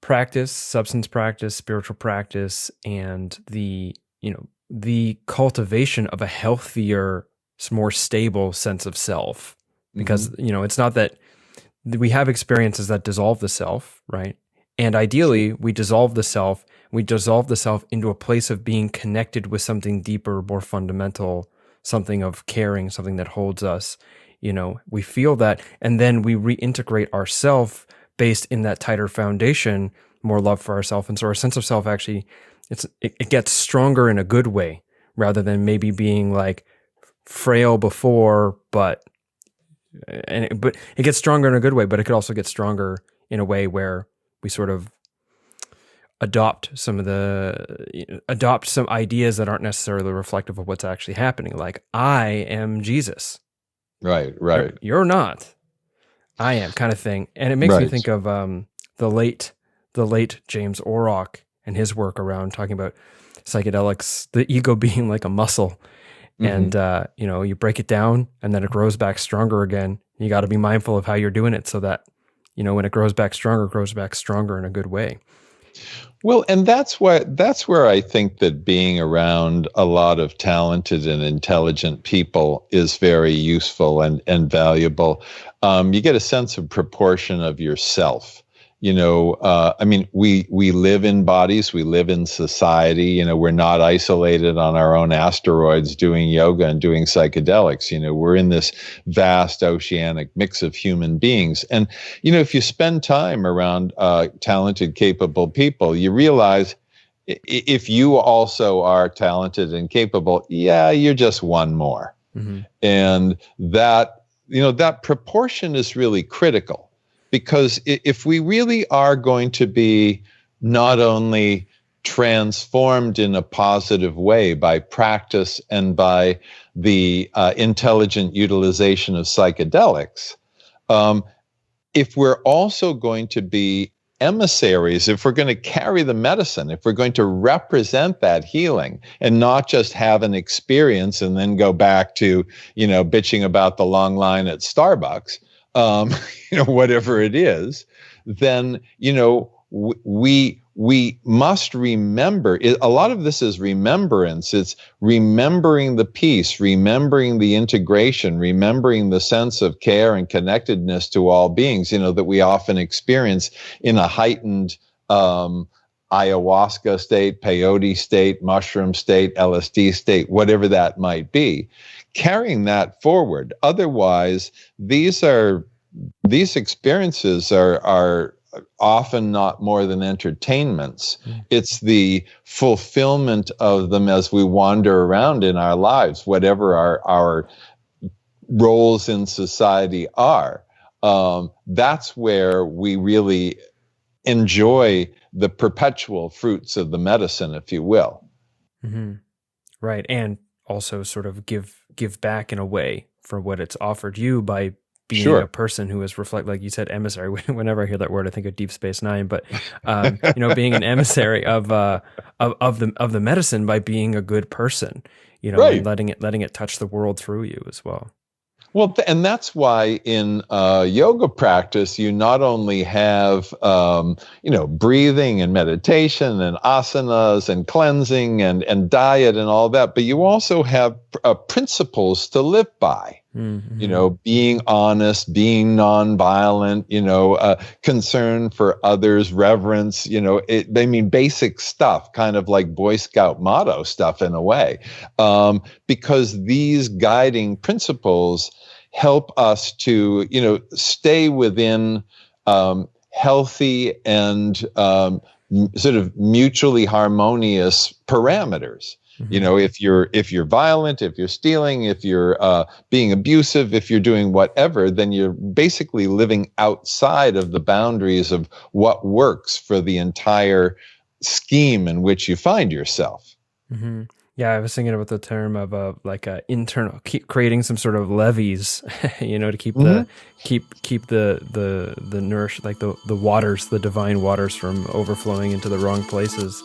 practice, substance practice, spiritual practice, and the cultivation of a healthier, more stable sense of self. Because, it's not that we have experiences that dissolve the self, right? And ideally, we dissolve the self into a place of being connected with something deeper, more fundamental, something of caring, something that holds us. We feel that, and then we reintegrate ourself based in that tighter foundation, more love for ourselves. And so our sense of self actually, it gets stronger in a good way, rather than maybe being like frail before, but it gets stronger in a good way, but it could also get stronger in a way where we sort of adopt some ideas that aren't necessarily reflective of what's actually happening. Like, I am Jesus. Right. You're not. I am, kind of thing. And it makes me think of the late James Orrock and his work around talking about psychedelics, the ego being like a muscle. And, you break it down and then it grows back stronger again. You got to be mindful of how you're doing it so that, when it grows back stronger in a good way. Well, and that's where I think that being around a lot of talented and intelligent people is very useful and valuable. You get a sense of proportion of yourself. We live in bodies, we live in society, we're not isolated on our own asteroids doing yoga and doing psychedelics. We're in this vast oceanic mix of human beings. And, if you spend time around talented, capable people, you realize if you also are talented and capable, you're just one more. And that proportion is really critical. Because if we really are going to be not only transformed in a positive way by practice and by the intelligent utilization of psychedelics, if we're also going to be emissaries, if we're going to carry the medicine, if we're going to represent that healing and not just have an experience and then go back to, bitching about the long line at Starbucks, whatever it is, then, we must remember. A lot of this is remembrance. It's remembering the peace, remembering the integration, remembering the sense of care and connectedness to all beings, that we often experience in a heightened ayahuasca state, peyote state, mushroom state, LSD state, whatever that might be. Carrying that forward. Otherwise, these experiences are often not more than entertainments. It's the fulfillment of them as we wander around in our lives, whatever our roles in society are. That's where we really enjoy the perpetual fruits of the medicine, if you will. Right. And also sort of give back in a way for what it's offered you by being a person who is like you said, emissary. Whenever I hear that word, I think of Deep Space Nine, but being an emissary of the medicine by being a good person, and letting it touch the world through you as well. Well, and that's why in yoga practice, you not only have, breathing and meditation and asanas and cleansing and diet and all that, but you also have principles to live by. Being honest, being nonviolent, concern for others, reverence, basic stuff, kind of like Boy Scout motto stuff in a way, because these guiding principles help us to, stay within healthy and sort of mutually harmonious parameters. If you're violent, if you're stealing, if you're being abusive, if you're doing whatever, then you're basically living outside of the boundaries of what works for the entire scheme in which you find yourself. Yeah, I was thinking about the term of internal, creating some sort of levees, to keep the nourish, like the waters, the divine waters from overflowing into the wrong places.